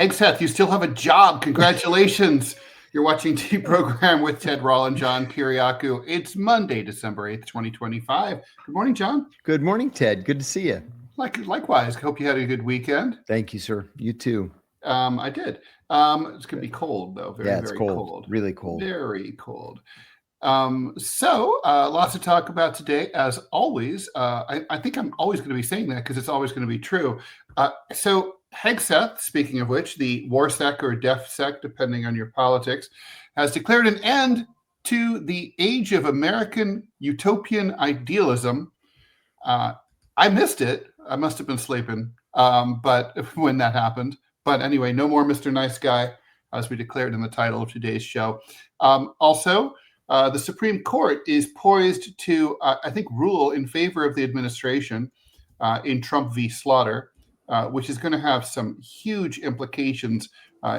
Hegseth, you still have a job. Congratulations. You're watching DeProgram with Ted Rall and John Kiriakou. It's Monday, December 8th, 2025. Good morning, John. Good morning, Ted. Good to see you. Likewise. Hope you had a good weekend. Thank you, sir. You too. I did. It's going to be cold, though. Very cold. Really cold. Very cold. So lots to talk about today, as always. I think I'm always going to be saying that because it's always going to be true. So Hegseth, speaking of which, the WarSec or DefSec, depending on your politics, has declared an end to the age of American utopian idealism. I missed it. I must have been sleeping, but when that happened. But anyway, no more Mr. Nice Guy, as we declared in the title of today's show. Also, the Supreme Court is poised to, I think, rule in favor of the administration in Trump v. Slaughter, which is going to have some huge implications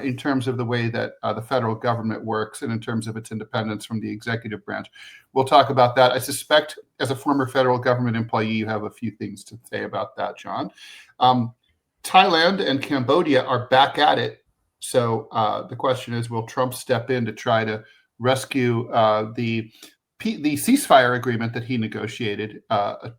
in terms of the way that the federal government works and in terms of its independence from the executive branch. We'll talk about that. I suspect, as a former federal government employee, you have a few things to say about that, John. Thailand and Cambodia are back at it. So the question is, will Trump step in to try to rescue the ceasefire agreement that he negotiated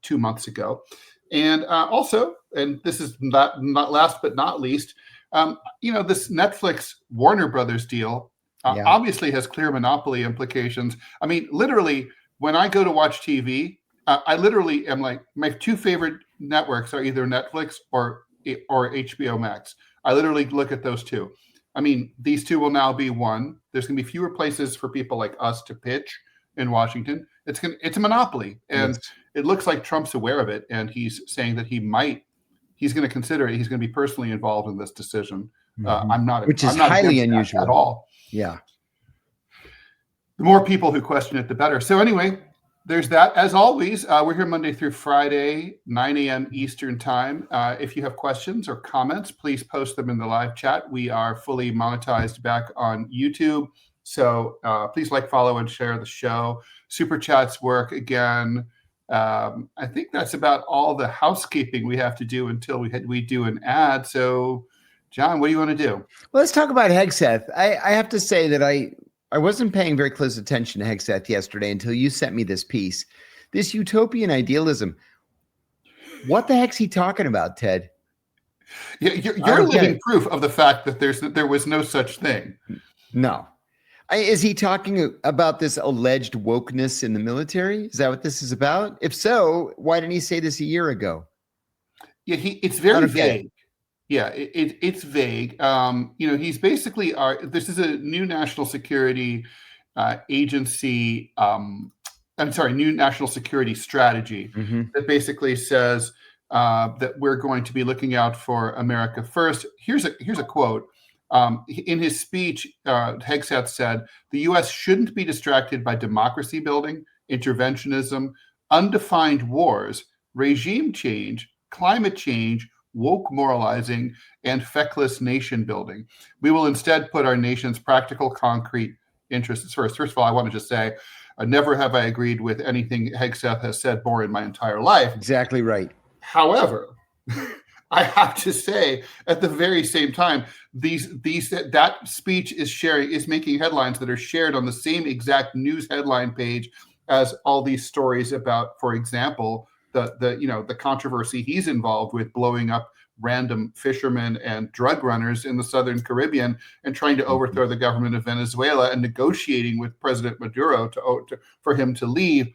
2 months ago? And also, and this is not last but not least, this Netflix Warner Brothers deal obviously has clear monopoly implications. I mean, literally, when I go to watch TV, I literally am like, my two favorite networks are either Netflix or HBO Max. I literally look at those two. I mean, these two will now be one. There's going to be fewer places for people like us to pitch in Washington. It's a monopoly, and it looks like Trump's aware of it, and he's saying that he's going to consider it. He's going to be personally involved in this decision. Which is highly unusual at all. Yeah. The more people who question it, the better. So anyway, there's that. As always, we're here Monday through Friday, 9 a.m. Eastern time. If you have questions or comments, please post them in the live chat. We are fully monetized back on YouTube. So please follow, and share the show. Super chats work again. I think that's about all the housekeeping we have to do until we do an ad. So, John, what do you want to do? Well, let's talk about Hegseth. I have to say that I wasn't paying very close attention to Hegseth yesterday until you sent me this piece. This utopian idealism. What the heck's he talking about, Ted? Yeah, you're living proof of the fact that there was no such thing. No. Is he talking about this alleged wokeness in the military? Is that what this is about? If so, why didn't he say this a year ago? Yeah, it's very vague. Yeah, it's vague. He's basically this is a new national security agency. New national security strategy that basically says that we're going to be looking out for America first. Here's a quote. In his speech, Hegseth said, the U.S. shouldn't be distracted by democracy building, interventionism, undefined wars, regime change, climate change, woke moralizing, and feckless nation building. We will instead put our nation's practical, concrete interests first. First of all, I want to just say, never have I agreed with anything Hegseth has said more in my entire life. Exactly right. However, I have to say, at the very same time, that speech is making headlines that are shared on the same exact news headline page as all these stories about, for example, the controversy he's involved with, blowing up random fishermen and drug runners in the Southern Caribbean and trying to overthrow the government of Venezuela and negotiating with President Maduro for him to leave.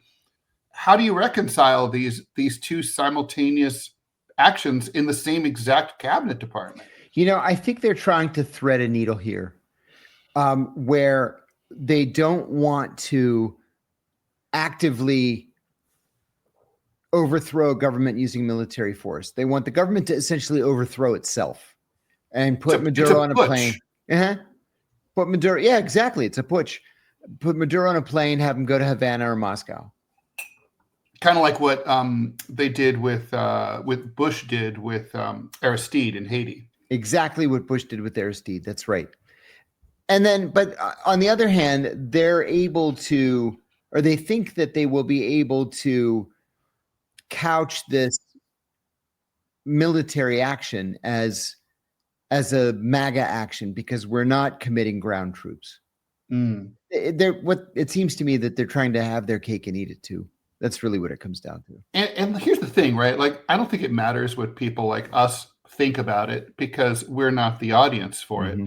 How do you reconcile these two simultaneous actions in the same exact cabinet department? I think they're trying to thread a needle here, where they don't want to actively overthrow a government using military force. They want the government to essentially overthrow itself and put Maduro on a plane. Put Maduro. Yeah, exactly. It's a putsch. Put Maduro on a plane, have him go to Havana or Moscow. Kind of like what they did with Bush did with Aristide in Haiti. Exactly what Bush did with Aristide. That's right. And then, but on the other hand, they're able to, or they think that they will be able to couch this military action as as a MAGA action because we're not committing ground troops. Mm. It seems to me that they're trying to have their cake and eat it too. That's really what it comes down to. And here's the thing, right? Like, I don't think it matters what people like us think about it because we're not the audience for it.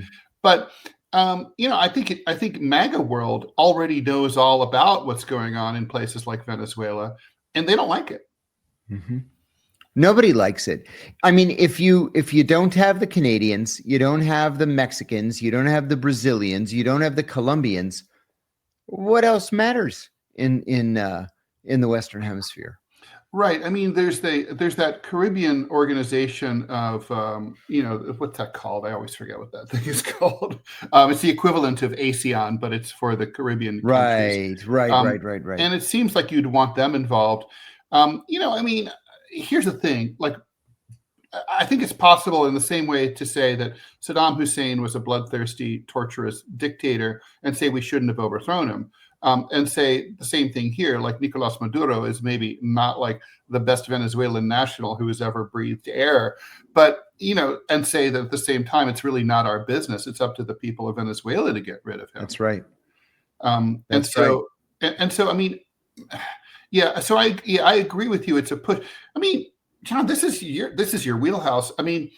But I think MAGA world already knows all about what's going on in places like Venezuela, and they don't like it. Nobody likes it. I mean, if you don't have the Canadians, you don't have the Mexicans, you don't have the Brazilians, you don't have the Colombians, what else matters in the Western Hemisphere? Right. I mean, there's that Caribbean organization of what's that called? I always forget what that thing is called. It's the equivalent of ASEAN, but it's for the Caribbean countries. Right. And it seems like you'd want them involved. I mean, here's the thing. Like, I think it's possible in the same way to say that Saddam Hussein was a bloodthirsty, torturous dictator and say we shouldn't have overthrown him. And say the same thing here, like Nicolás Maduro is maybe not like the best Venezuelan national who has ever breathed air, but, and say that at the same time, it's really not our business. It's up to the people of Venezuela to get rid of him. That's right. And so, I mean, yeah, so I agree with you. It's a push. I mean, John, this is your wheelhouse. I mean,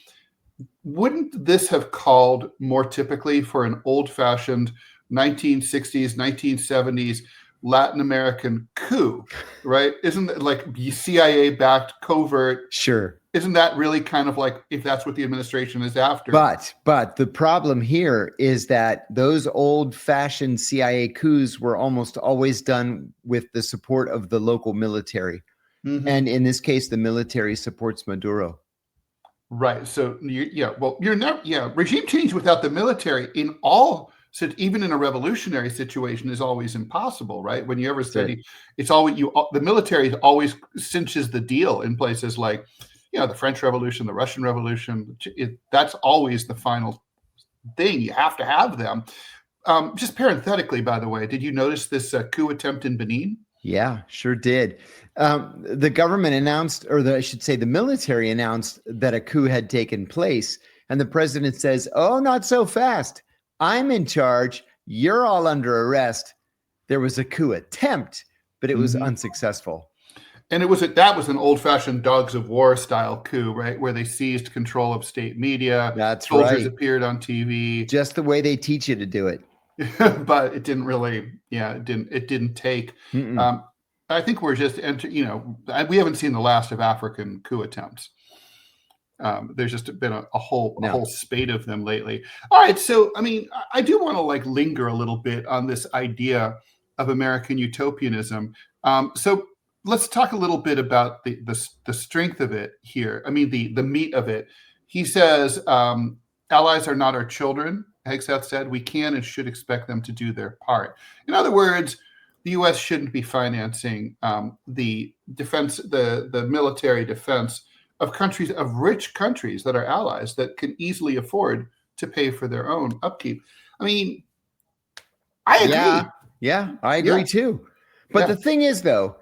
wouldn't this have called more typically for an old-fashioned 1960s, 1970s Latin American coup, right? Isn't it like CIA-backed covert? Sure. Isn't that really kind of like if that's what the administration is after? But the problem here is that those old-fashioned CIA coups were almost always done with the support of the local military. And in this case, the military supports Maduro. Right. So, you're never, regime change without the military in all. So even in a revolutionary situation is always impossible, right? When you ever study, it's always the military always cinches the deal in places like, the French Revolution, the Russian Revolution. That's always the final thing. You have to have them. Just parenthetically, by the way, did you notice this coup attempt in Benin? Yeah, sure did. The government announced, I should say the military announced that a coup had taken place. And the president says, "Oh, not so fast. I'm in charge. You're all under arrest." There was a coup attempt, but it was unsuccessful. And that was an old-fashioned dogs of war style coup, right? Where they seized control of state media. That's Soldiers right. appeared on TV. Just the way they teach you to do it. But it didn't really, it didn't take. I think we're just we haven't seen the last of African coup attempts. There's just been a whole spate of them lately. All right, so I mean, I do want to linger a little bit on this idea of American utopianism. So let's talk a little bit about the strength of it here. I mean, the meat of it. He says, allies are not our children. Hegseth said, we can and should expect them to do their part. In other words, the U.S. shouldn't be financing the defense, the military defense of rich countries that are allies that can easily afford to pay for their own upkeep. I mean, I agree. Yeah, I agree too. But the thing is, though,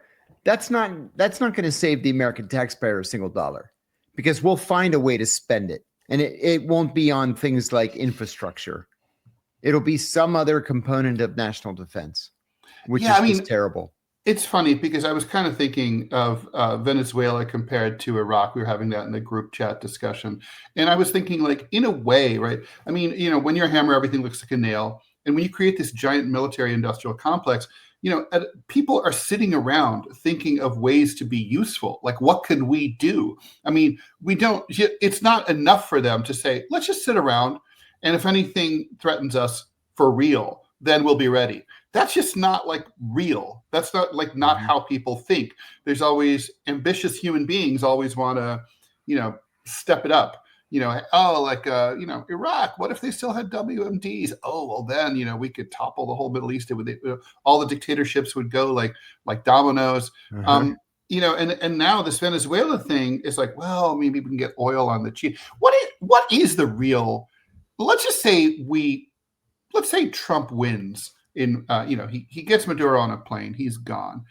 that's not going to save the American taxpayer a single dollar, because we'll find a way to spend it. And it won't be on things like infrastructure. It'll be some other component of national defense, which is terrible. It's funny because I was kind of thinking of Venezuela compared to Iraq. We were having that in the group chat discussion. And I was thinking, in a way, right? I mean, when you're a hammer, everything looks like a nail. And when you create this giant military industrial complex, people are sitting around thinking of ways to be useful. Like, what can we do? I mean, it's not enough for them to say, let's just sit around. And if anything threatens us for real, then we'll be ready. That's just not real. That's not not how people think. There's always ambitious human beings always want to, step it up. Iraq, what if they still had WMDs? Oh, well, then, we could topple the whole Middle East. All the dictatorships would go like dominoes. And now this Venezuela thing is well, maybe we can get oil on the cheap. What is the real? Let's just say Trump wins in, he gets Maduro on a plane. He's gone.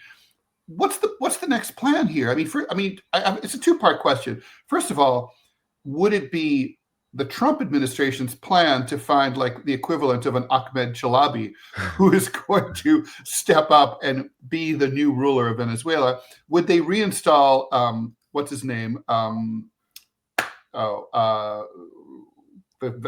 What's the next plan here? I mean, it's a two-part question. First of all, would it be the Trump administration's plan to find like the equivalent of an Ahmed Chalabi who is going to step up and be the new ruler of Venezuela. Would they reinstall what's his name? The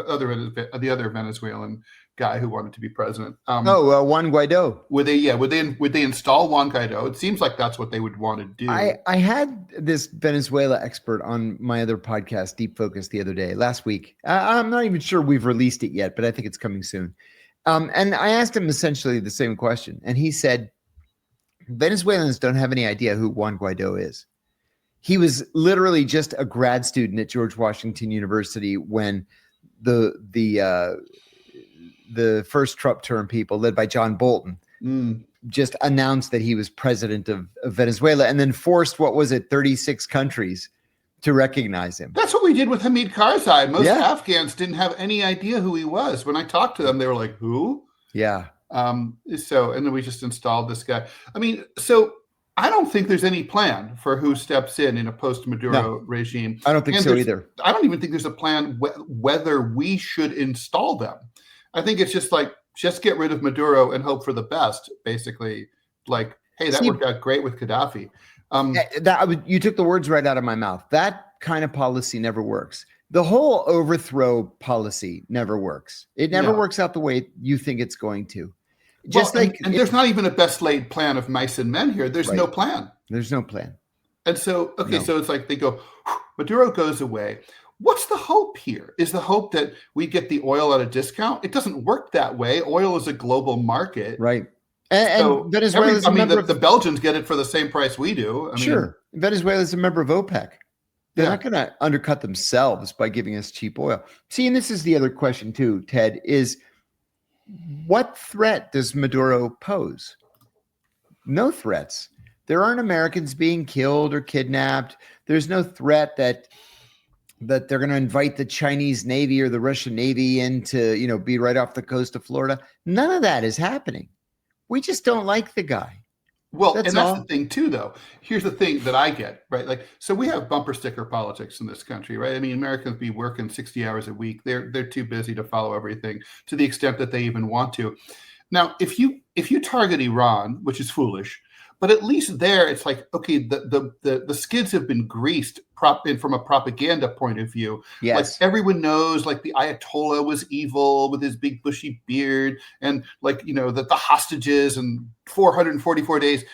other Venezuelan guy who wanted to be president. Juan Guaido. Would they install Juan Guaido? It seems like that's what they would want to do. I had this Venezuela expert on my other podcast, Deep Focus, the other day, last week. I'm not even sure we've released it yet, but I think it's coming soon. And I asked him essentially the same question. And he said, Venezuelans don't have any idea who Juan Guaido is. He was literally just a grad student at George Washington University when the first Trump term people, led by John Bolton, just announced that he was president of Venezuela, and then forced, 36 countries to recognize him. That's what we did with Hamid Karzai. Most Afghans didn't have any idea who he was. When I talked to them, they were like, who? Yeah. And then we just installed this guy. I mean, so I don't think there's any plan for who steps in a post-Maduro regime. I don't think so either. I don't even think there's a plan whether we should install them. I think it's just like, just get rid of Maduro and hope for the best, basically. Like, hey, that worked out great with Gaddafi. You took the words right out of my mouth. That kind of policy never works. The whole overthrow policy never works. It never works out the way you think it's going to. And there's not even a best laid plan of mice and men here. There's no plan. There's no plan. And so, so it's like they go, Maduro goes away. What's the hope here? Is the hope that we get the oil at a discount? It doesn't work that way. Oil is a global market. Right. And Venezuela is a member the Belgians get it for the same price we do. Venezuela is a member of OPEC. They're not going to undercut themselves by giving us cheap oil. See, and this is the other question too, Ted, is what threat does Maduro pose? No threats. There aren't Americans being killed or kidnapped. There's no threat that they're going to invite the Chinese Navy or the Russian Navy in to, be right off the coast of Florida. None of that is happening. We just don't like the guy. Well, that's the thing too, though. Here's the thing that I get, right? Like, so we have bumper sticker politics in this country, right? I mean, Americans be working 60 hours a week. They're too busy to follow everything to the extent that they even want to. Now, if you target Iran, which is foolish, but at least there it's like, okay, the skids have been greased from a propaganda point of view. Yes. Like everyone knows, like the Ayatollah was evil with his big bushy beard, and like that the hostages and 444 days,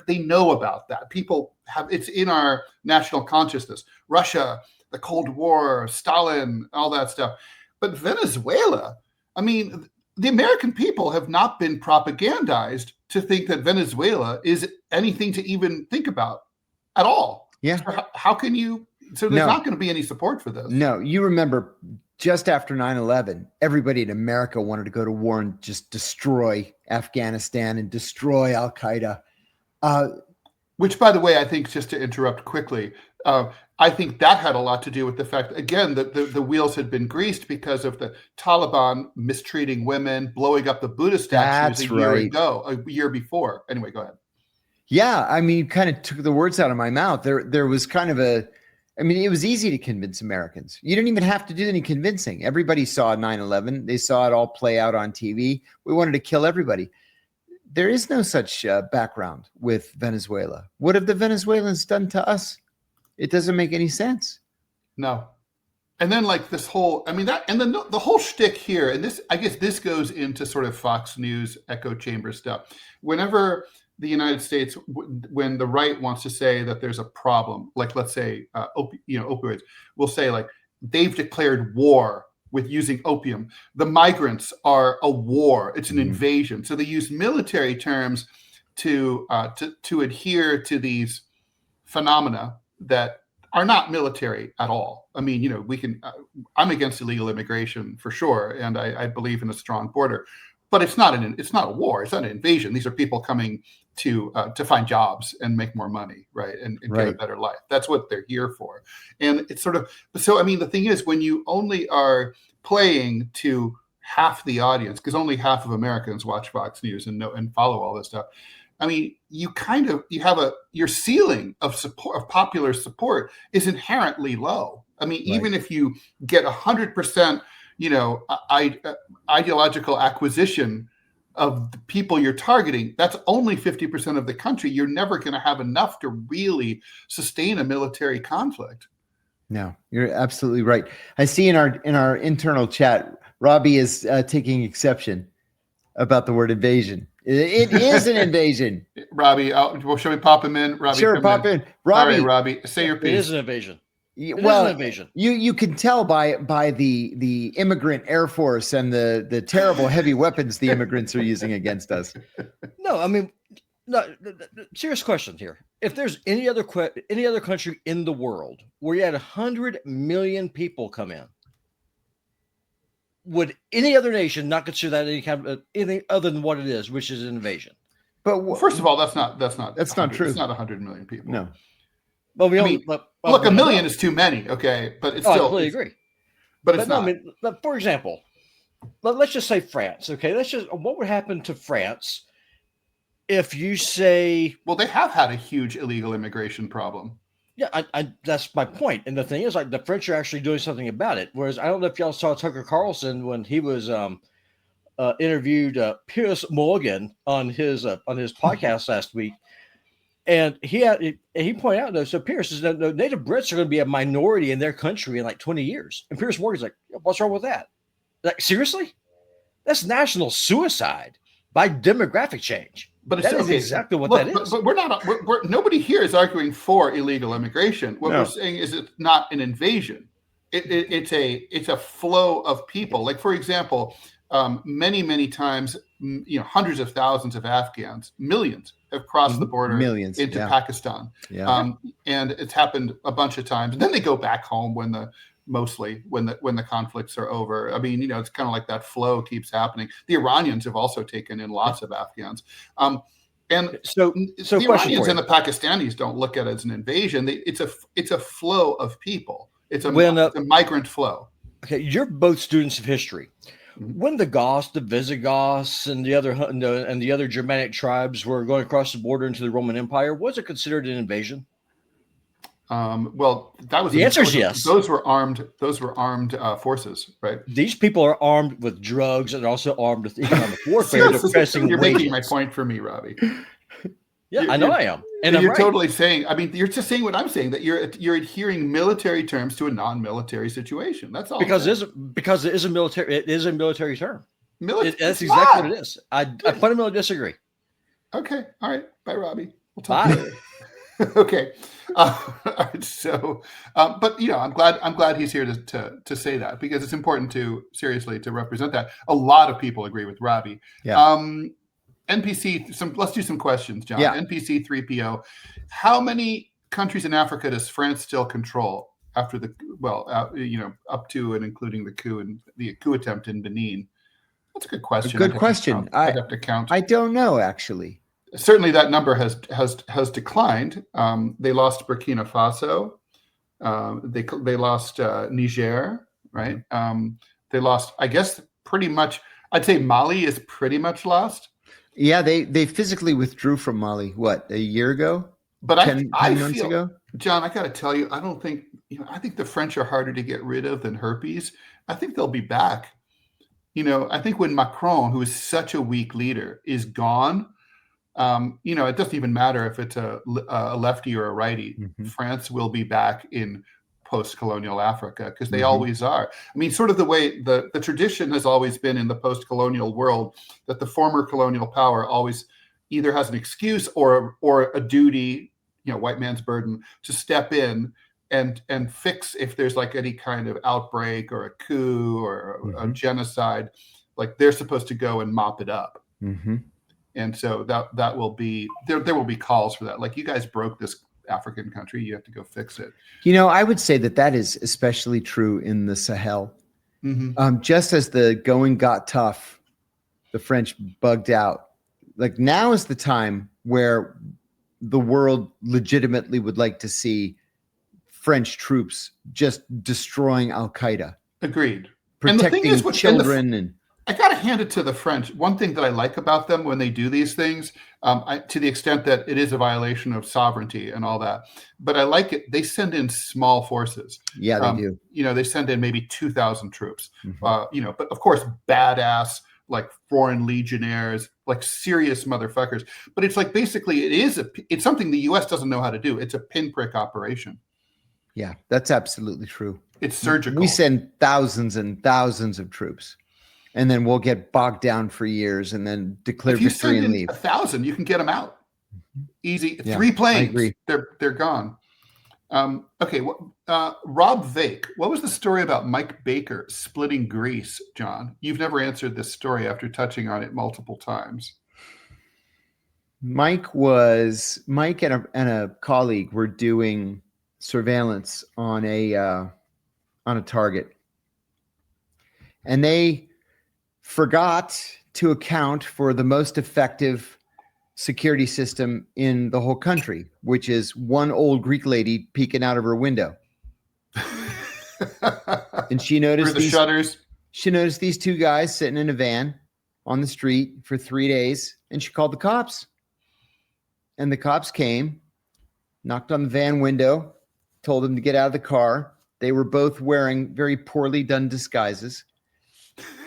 they know about that. People have it's in our national consciousness. Russia, the Cold War, Stalin, all that stuff. But Venezuela, I mean, the American people have not been propagandized to think that Venezuela is anything to even think about at all. Yeah. So how can you? So there's not going to be any support for this. No, you remember just after 9/11, everybody in America wanted to go to war and just destroy Afghanistan and destroy Al Qaeda. Which, by the way, I think, just to interrupt quickly, I think that had a lot to do with the fact, again, that the wheels had been greased because of the Taliban mistreating women, blowing up the Buddha statues a year before. Anyway, go ahead. Yeah, I mean, you kind of took the words out of my mouth. There was kind of it was easy to convince Americans. You didn't even have to do any convincing. Everybody saw 9/11. They saw it all play out on TV. We wanted to kill everybody. There is no such background with Venezuela. What have the Venezuelans done to us? It doesn't make any sense. No. And then like this whole, the whole shtick here, and this, I guess this goes into sort of Fox News echo chamber stuff. Whenever the United States, when the right wants to say that there's a problem, like let's say, opioids, we'll say like they've declared war with using opium. The migrants are a war. It's an invasion. So they use military terms to adhere to these phenomena that are not military at all. I mean, we can. I'm against illegal immigration for sure, and I believe in a strong border. But it's not a war. It's not an invasion. These are people coming to find jobs and make more money, right, and get a better life. That's what they're here for. And it's sort of so. I mean, the thing is, when you only are playing to half the audience, because only half of Americans watch Fox News and follow all this stuff. I mean, your ceiling of support, of popular support, is inherently low. I mean, even if you get 100%, ideological acquisition of the people you're targeting, that's only 50% of the country. You're never going to have enough to really sustain a military conflict. No, you're absolutely right. I see in our internal chat, Robbie is taking exception about the word invasion. It is an invasion. Robbie, shall we pop him in? Robbie, sure, pop in. Robbie, all right, Robbie, say your piece. It is an invasion. Well, you can tell by the immigrant Air Force and the terrible heavy weapons the immigrants are using against us. No, I mean, no, serious question here. If there's any other country in the world where you had 100 million people come in, would any other nation not consider that any kind of anything other than what it is, which is an invasion? But first of all, that's not true. It's not 100 million people. No. Well, look, a million is too many. Okay, but it's still. I completely agree. But it's not. I mean, for example, let's just say France. Okay, what would happen to France if you say? Well, they have had a huge illegal immigration problem. Yeah, I that's my point. And the thing is, like, the French are actually doing something about it. Whereas I don't know if y'all saw Tucker Carlson when he was interviewed Piers Morgan on his podcast last week, and he pointed out though. So Piers says that the native Brits are going to be a minority in their country in like 20 years, and Piers Morgan's like, "What's wrong with that? Like, seriously? That's national suicide by demographic change." But that is exactly what that is. But we're not. Nobody here is arguing for illegal immigration. What we're saying is it's not an invasion. It's a flow of people. Like, for example, many times, hundreds of thousands of Afghans, millions, have crossed the border into Pakistan. Yeah. And it's happened a bunch of times. And then they go back home when the conflicts are over. I mean, it's kind of like that flow keeps happening. The Iranians have also taken in lots of Afghans. And so the Iranians and the Pakistanis don't look at it as an invasion. It's a flow of people. It's a migrant flow. Okay, you're both students of history. When the Goths, the Visigoths, and the other Germanic tribes were going across the border into the Roman Empire, was it considered an invasion? Well, that was the answer is yes. Those were armed forces, right? These people are armed with drugs and also armed with economic warfare. You're making my point for me, Robbie. Yeah, I know I am, and you're totally saying. I mean, you're just saying what I'm saying, that you're adhering military terms to a non-military situation. That's all. Because it is a military term. That's exactly what it is. I fundamentally disagree. Okay, all right. Bye, Robbie. We'll talk later. Okay. So, but I'm glad he's here to say that, because it's important to represent that. A lot of people agree with Robbie. Yeah. NPC, let's do some questions, John. Yeah. NPC 3PO. How many countries in Africa does France still control after up to and including the coup attempt in Benin? That's a good question. Good question. I'd have to count. I don't know, actually. Certainly, that number has declined. They lost Burkina Faso. They lost Niger, right? They lost, I guess, pretty much. I'd say Mali is pretty much lost. Yeah, they physically withdrew from Mali. What, a year ago? But 10 months ago, John, I got to tell you, I don't think. I think the French are harder to get rid of than herpes. I think they'll be back. I think when Macron, who is such a weak leader, is gone. It doesn't even matter if it's a lefty or a righty. Mm-hmm. France will be back in post-colonial Africa, because they always are. I mean, sort of the way the tradition has always been in the post-colonial world, that the former colonial power always either has an excuse or a duty, white man's burden, to step in and fix if there's like any kind of outbreak or a coup or a genocide. Like, they're supposed to go and mop it up. Mm-hmm. And so that will be there will be calls for that. Like, you guys broke this African country, you have to go fix it. I would say that is especially true in the Sahel. Mm-hmm. Just as the going got tough, the French bugged out. Like, now is the time where the world legitimately would like to see French troops just destroying Al Qaeda. Agreed. Protecting children I got to hand it to the French. One thing that I like about them when they do these things, to the extent that it is a violation of sovereignty and all that, but I like it. They send in small forces. Yeah, they do. They send in maybe 2,000 troops. But of course, badass, like foreign legionnaires, like serious motherfuckers. But it's like basically it's something the U.S. doesn't know how to do. It's a pinprick operation. Yeah, that's absolutely true. It's surgical. We send thousands and thousands of troops, and then we'll get bogged down for years, and then declare victory and leave. 1,000, you can get them out easy. Yeah, 3 planes, I agree. They're gone. Okay, Rob Vake, what was the story about Mike Baker splitting Greece, John? You've never answered this story after touching on it multiple times. Mike and a colleague were doing surveillance on a target, and they forgot to account for the most effective security system in the whole country, which is one old Greek lady peeking out of her window. And she noticed the shutters. She noticed these 2 guys sitting in a van on the street for 3 days, and she called the cops. And the cops came, knocked on the van window, told them to get out of the car. They were both wearing very poorly done disguises.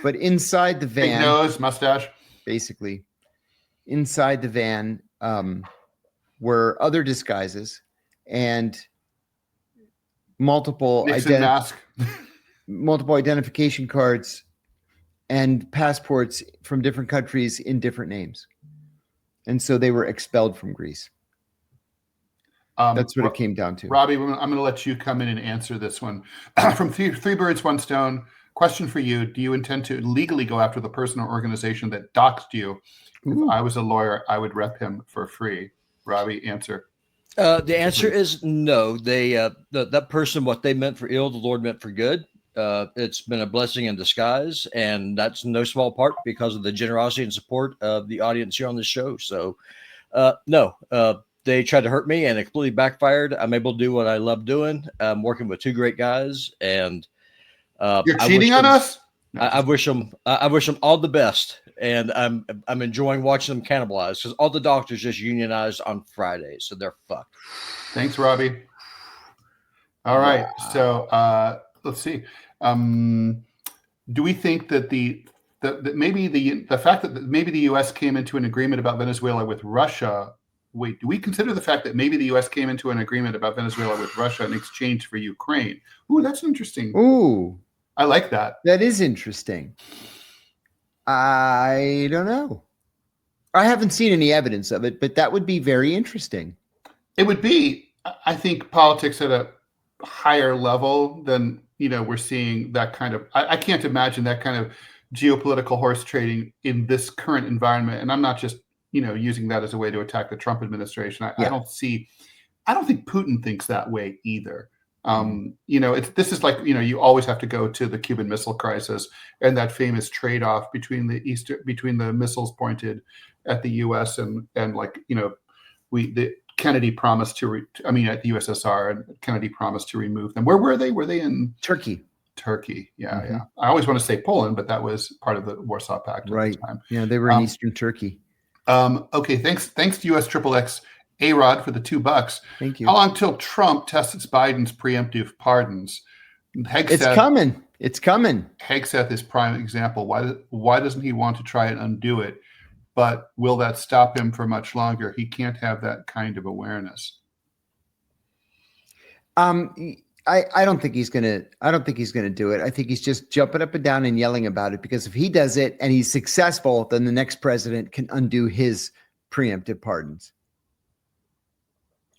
But inside the van, big nose, mustache, basically, inside the van were other disguises and multiple identification cards and passports from different countries in different names. And so they were expelled from Greece. That's what it came down to. Robbie, I'm going to let you come in and answer this one. From Three Birds, One Stone, question for you. Do you intend to legally go after the person or organization that doxed you? If I was a lawyer, I would rep him for free. Robbie, answer. The answer is no. They that person, what they meant for ill, the Lord meant for good. It's been a blessing in disguise, and that's no small part because of the generosity and support of the audience here on this show. So, no. They tried to hurt me, and it completely backfired. I'm able to do what I love doing. I'm working with 2 great guys, and you're cheating on us. I wish them all the best, and I'm enjoying watching them cannibalize because all the doctors just unionized on Friday, so they're fucked. Thanks, Robbie. All right, so let's see. Do we think that that maybe the fact that maybe the U.S. came into an agreement about Venezuela with Russia? Wait, do we consider the fact that maybe the U.S. came into an agreement about Venezuela with Russia in exchange for Ukraine? Ooh, that's interesting. Ooh, I like that. That is interesting. I don't know. I haven't seen any evidence of it, but that would be very interesting. It would be, I think, politics at a higher level than, we're seeing that kind of, I can't imagine that kind of geopolitical horse trading in this current environment. And I'm not just, using that as a way to attack the Trump administration. I don't think Putin thinks that way either. This is like, you always have to go to the Cuban Missile Crisis and that famous trade-off between the missiles pointed at the U.S. and Kennedy promised at the USSR, and Kennedy promised to remove them. Where were they? Were they in Turkey? Yeah, yeah. I always want to say Poland, but that was part of the Warsaw Pact at the time. Yeah, they were in Eastern Turkey. Okay, thanks to US XXX A-Rod for the $2. Thank you. How long till Trump tests Biden's preemptive pardons? Hegseth, it's coming. Hegseth is prime example. Why doesn't he want to try and undo it? But will that stop him for much longer? He can't have that kind of awareness. I don't think he's gonna do it. I think he's just jumping up and down and yelling about it, because if he does it and he's successful, then the next president can undo his preemptive pardons.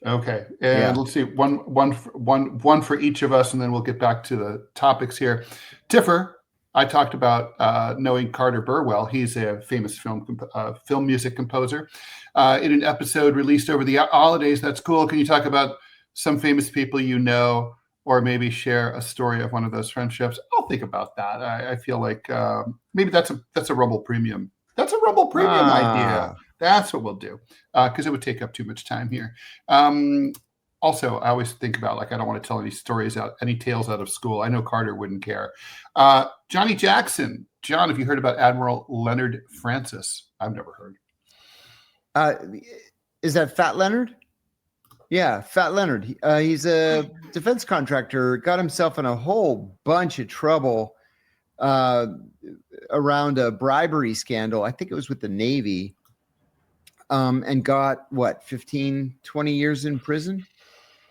Okay, and let's see, one for each of us, and then we'll get back to the topics here. Tiffer, I talked about knowing Carter Burwell. He's a famous film music composer. In an episode released over the holidays, that's cool. Can you talk about some famous people you know, or maybe share a story of one of those friendships? I'll think about that. I feel like maybe that's a Rumble Premium. That's a Rumble Premium idea. That's what we'll do, because it would take up too much time here. also, I always think about, like, I don't want to tell any tales out of school. I know Carter wouldn't care. Johnny Jackson. John, have you heard about Admiral Leonard Francis? I've never heard. Is that Fat Leonard? Yeah, Fat Leonard. He's a defense contractor, got himself in a whole bunch of trouble around a bribery scandal. I think it was with the Navy, and got, 15, 20 years in prison?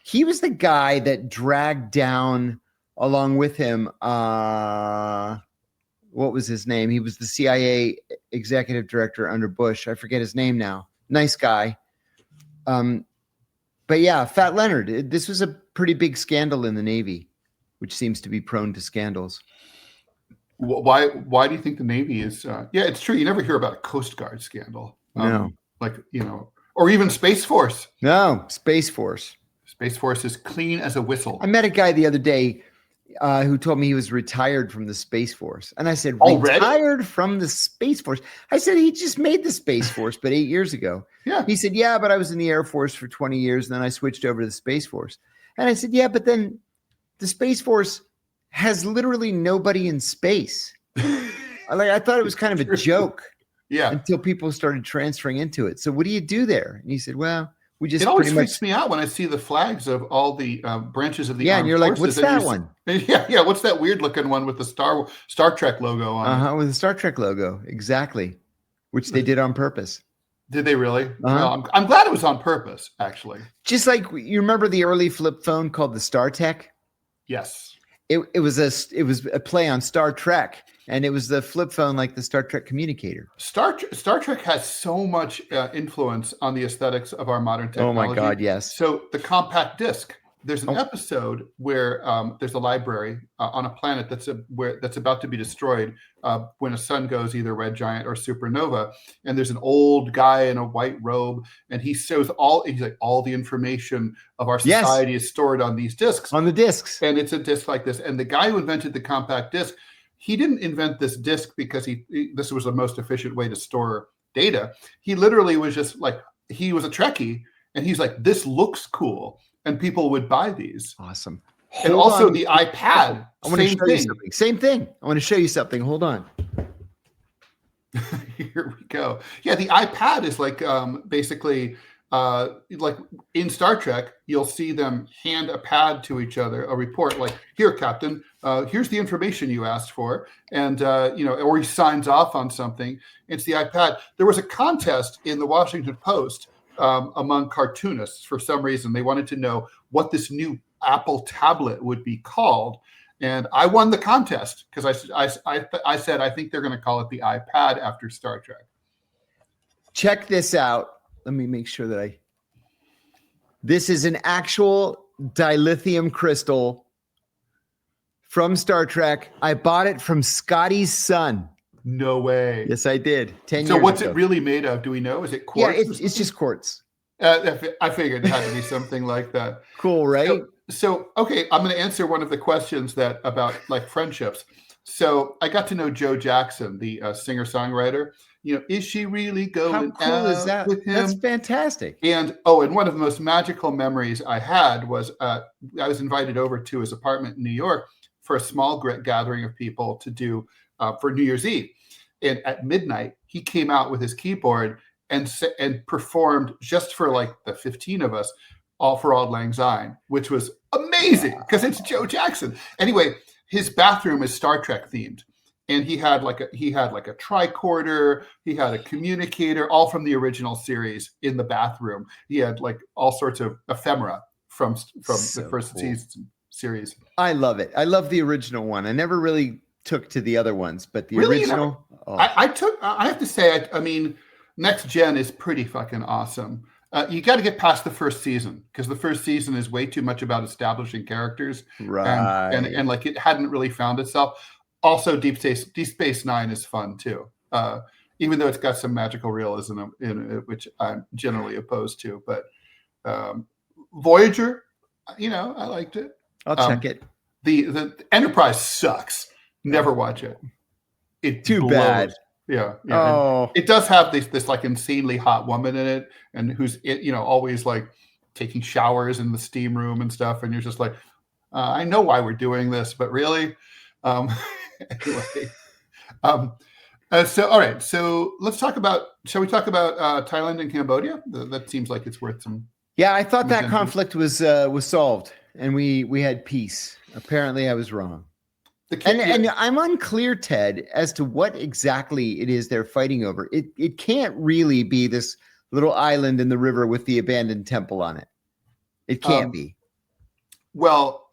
He was the guy that dragged down, along with him, what was his name? He was the CIA executive director under Bush. I forget his name now. Nice guy. But yeah, Fat Leonard. This was a pretty big scandal in the Navy, which seems to be prone to scandals. Why do you think the Navy is? Yeah, it's true. You never hear about a Coast Guard scandal. No. Or even Space Force. No, Space Force. Space Force is clean as a whistle. I met a guy the other day who told me he was retired from the Space Force. And I said, Already? Retired from the Space Force? I said, he just made the Space Force, but 8 years ago. Yeah. He said, yeah, but I was in the Air Force for 20 years, and then I switched over to the Space Force. And I said, yeah, but then the Space Force has literally nobody in space. I thought it was kind of a joke. Yeah. Until people started transferring into it. So what do you do there? And he said, well, we just it always freaks me out when I see the flags of all the branches of the armed and you're forces. Like, what's that one? Yeah. What's that weird looking one with the Star Trek logo on it? With the Star Trek logo. Exactly. Which they did on purpose. Did they really? Well, I'm glad it was on purpose, actually. Just like, you remember the early flip phone called the StarTech? Yes. It was a play on Star Trek, and it was the flip phone like the Star Trek communicator. Star Trek has so much influence on the aesthetics of our modern technology. Oh my God, yes. So the compact disc. There's an episode where there's a library on a planet that's about to be destroyed when a sun goes either red giant or supernova, and there's an old guy in a white robe, and he shows all the information of our society is stored on these discs. On the discs. And it's a disc like this. And the guy who invented the compact disc, he didn't invent this disc because this was the most efficient way to store data. He literally was just like, he was a Trekkie, and he's like, this looks cool. And people would buy these. Awesome. And also the iPad. I want to show you something. Same thing. I want to show you something. Hold on. Here we go. Yeah, the iPad is like basically like in Star Trek, you'll see them hand a pad to each other, a report like, here, Captain, here's the information you asked for. And, or he signs off on something. It's the iPad. There was a contest in the Washington Post among cartoonists. For some reason, they wanted to know what this new Apple tablet would be called. And I won the contest because I said, I think they're going to call it the iPad after Star Trek. Check this out. Let me make sure that this is an actual dilithium crystal from Star Trek. I bought it from Scotty's son. No way. Yes, I did. 10 years So what's ago. it really made of? Do we know? Is it quartz? Yeah, it's just quartz. I figured it had to be something like that. Cool, right? So okay, I'm going to answer one of the questions about like friendships. So I got to know Joe Jackson, the singer-songwriter. Is she really going How cool out is that? with him? That's fantastic. And one of the most magical memories I had was I was invited over to his apartment in New York for a small gathering of people to do for New Year's Eve. And at midnight, he came out with his keyboard and performed just for like the 15 of us, All for Auld Lang Syne, which was amazing because it's Joe Jackson. Anyway, his bathroom is Star Trek themed. And he had like a tricorder, he had a communicator, all from the original series in the bathroom. He had like all sorts of ephemera from the first season series. I love it. I love the original one. I never really took to the other ones, but the Really? original. I have to say, I mean, Next Gen is pretty fucking awesome. You got to get past the first season because the first season is way too much about establishing characters, right? And like it hadn't really found itself. Also, Deep Space Nine is fun too, even though it's got some magical realism in it, which I'm generally opposed to. But Voyager, I liked it. I'll check it. The Enterprise sucks. Never watch it. It too blows. Bad. Yeah. Oh, it does have this like insanely hot woman in it, and who's always like taking showers in the steam room and stuff, and you're just like, I know why we're doing this, but really, anyway. So all right, so let's talk about. Shall we talk about Thailand and Cambodia? That seems like it's worth some. Yeah, I thought that conflict was solved, and we had peace. Apparently, I was wrong. And I'm unclear, Ted, as to what exactly it is they're fighting over. It can't really be this little island in the river with the abandoned temple on it. It can't be. Well,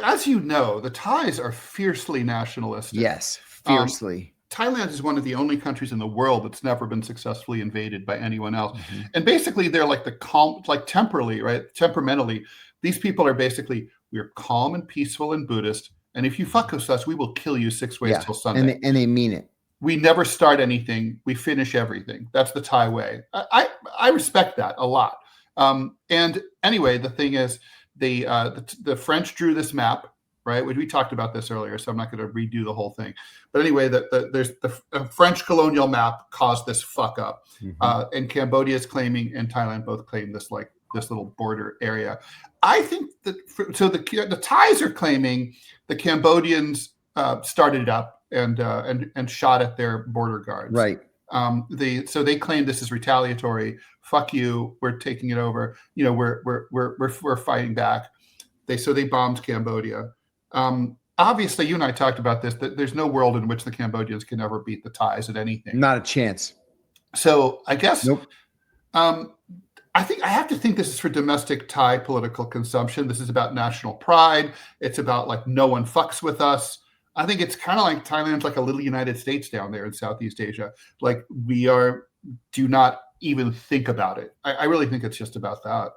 as you know, the Thais are fiercely nationalistic. Yes, fiercely. Thailand is one of the only countries in the world that's never been successfully invaded by anyone else. And basically, they're like temporally, right? Temperamentally, these people are basically, we're calm and peaceful and Buddhist. And if you fuck with us, we will kill you 6 ways till Sunday. And they mean it. We never start anything. We finish everything. That's the Thai way. I respect that a lot. And anyway, the thing is, the French drew this map, right? We talked about this earlier, so I'm not going to redo the whole thing. But anyway, there's the French colonial map caused this fuck up, and Cambodia is claiming, and Thailand both claim this little border area. I think that the Thais are claiming the Cambodians started it up and shot at their border guards. Right. So they claim this is retaliatory. Fuck you. We're taking it over. You know, we're fighting back. They bombed Cambodia. Obviously, you and I talked about this, that there's no world in which the Cambodians can ever beat the Thais at anything. Not a chance. So I guess, nope. I think I have to think this is for domestic Thai political consumption. This is about national pride. It's about like, no one fucks with us. I think it's kind of like Thailand's like a little United States down there in Southeast Asia. Like do not even think about it. I really think it's just about that.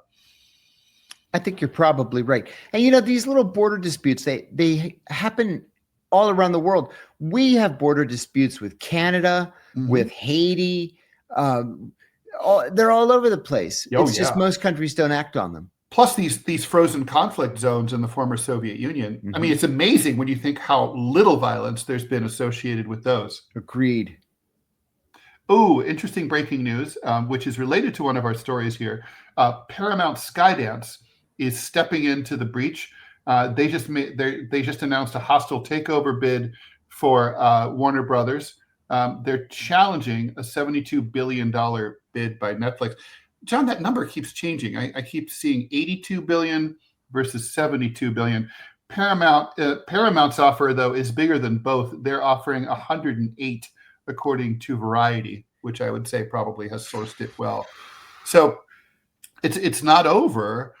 I think you're probably right. And these little border disputes, they happen all around the world. We have border disputes with Canada, with Haiti. They're all over the place. It's just most countries don't act on them. Plus these frozen conflict zones in the former Soviet Union. I mean, it's amazing when you think how little violence there's been associated with those. Agreed. Oh, interesting breaking news, which is related to one of our stories here. Paramount Skydance is stepping into the breach. They just announced a hostile takeover bid for Warner Brothers. They're challenging a $72 billion bid by Netflix. John, that number keeps changing. I keep seeing 82 billion versus 72 billion. Paramount's offer, though, is bigger than both. They're offering 108, according to Variety, which I would say probably has sourced it well. So it's not over.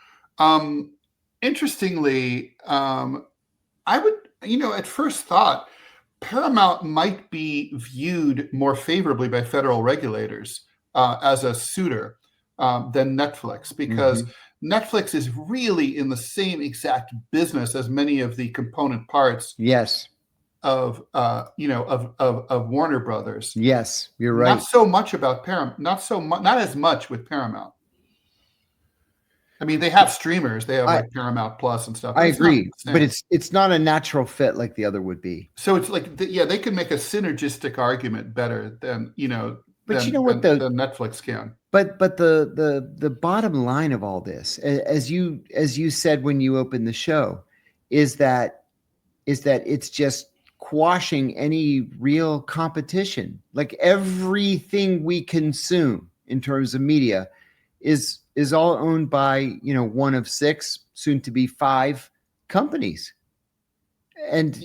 Interestingly, I would, at first thought, Paramount might be viewed more favorably by federal regulators as a suitor than Netflix, because Netflix is really in the same exact business as many of the component parts. Yes. Of Warner Brothers. Yes, you're right. Not so much about Paramount. Not as much with Paramount. I mean, they have streamers. They have like Paramount Plus and stuff. I agree, but it's not a natural fit like the other would be. So it's like, they could make a synergistic argument better than But than Netflix can. But the bottom line of all this, as you said when you opened the show, is that it's just quashing any real competition. Like everything we consume in terms of media is all owned by one of 6, soon to be 5 companies. And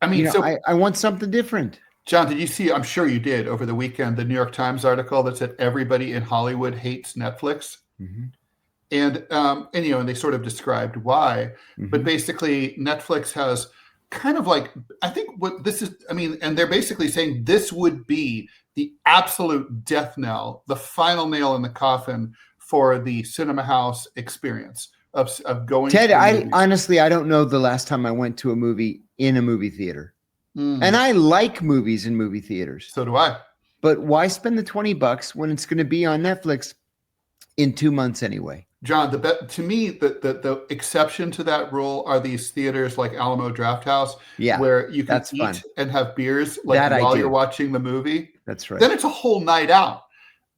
I mean, I want something different. John, did you see, I'm sure you did, over the weekend, the New York Times article that said everybody in Hollywood hates Netflix? And they sort of described why. But basically, Netflix has kind of like, I think what this is, and they're basically saying this would be the absolute death knell, the final nail in the coffin for the cinema house experience of going Ted, I honestly don't know the last time I went to a movie in a movie theater. And I like movies in movie theaters. So do I. But why spend the $20 when it's going to be on Netflix in 2 months anyway? John, to me, the exception to that rule are these theaters like Alamo Drafthouse, where you can eat and have beers while you're watching the movie. That's right. Then it's a whole night out.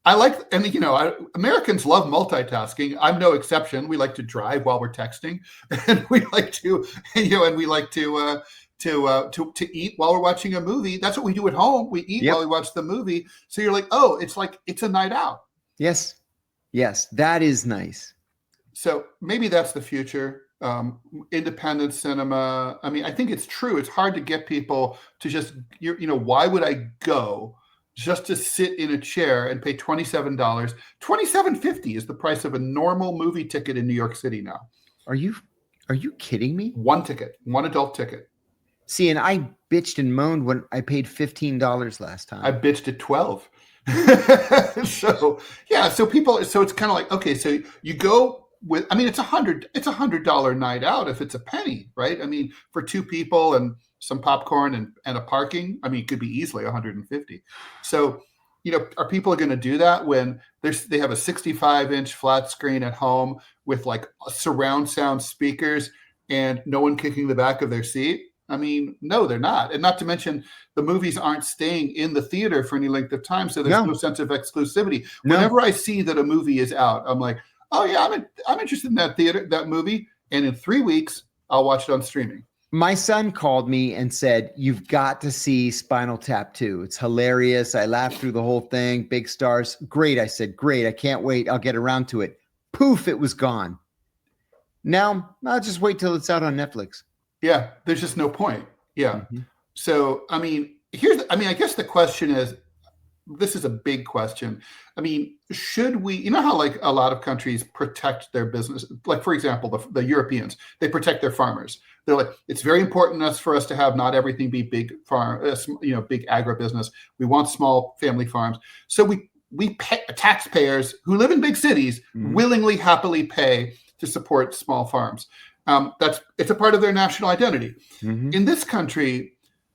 I like, and Americans love multitasking. I'm no exception. We like to drive while we're texting, and we like to, and we like to eat while we're watching a movie. That's what we do at home. We eat while we watch the movie. So you're like, oh, it's a night out. Yes, that is nice. So maybe that's the future. Independent cinema. I mean, I think it's true. It's hard to get people to just, why would I go just to sit in a chair and pay $27? $27.50 is the price of a normal movie ticket in New York City now. Are you kidding me? One adult ticket. See, and I bitched and moaned when I paid $15 last time. I bitched at 12. So it's kind of like, okay, so you go with, I mean, it's $100 night out if it's a penny, right? I mean, for two people and some popcorn and a parking, I mean, it could be easily $150. So, are people going to do that when they have a 65-inch flat screen at home with like surround sound speakers and no one kicking the back of their seat? I mean, no, they're not. And not to mention the movies aren't staying in the theater for any length of time. So there's no sense of exclusivity. Whenever I see that a movie is out, I'm like, oh yeah, I'm interested in that movie. And in 3 weeks, I'll watch it on streaming. My son called me and said, you've got to see Spinal Tap 2. It's hilarious. I laughed through the whole thing. Big stars. Great. I said, great. I can't wait. I'll get around to it. Poof, it was gone. Now I'll just wait till it's out on Netflix. Yeah, there's just no point. Yeah. Mm-hmm. So, I mean, I guess the question is, this is a big question. I mean, should we, how like a lot of countries protect their business? Like, for example, the Europeans, they protect their farmers. They're like, it's very important for us to have not everything be big farm, big agribusiness. We want small family farms. So we pay, taxpayers who live in big cities willingly, happily pay to support small farms. It's a part of their national identity. Mm-hmm. In this country,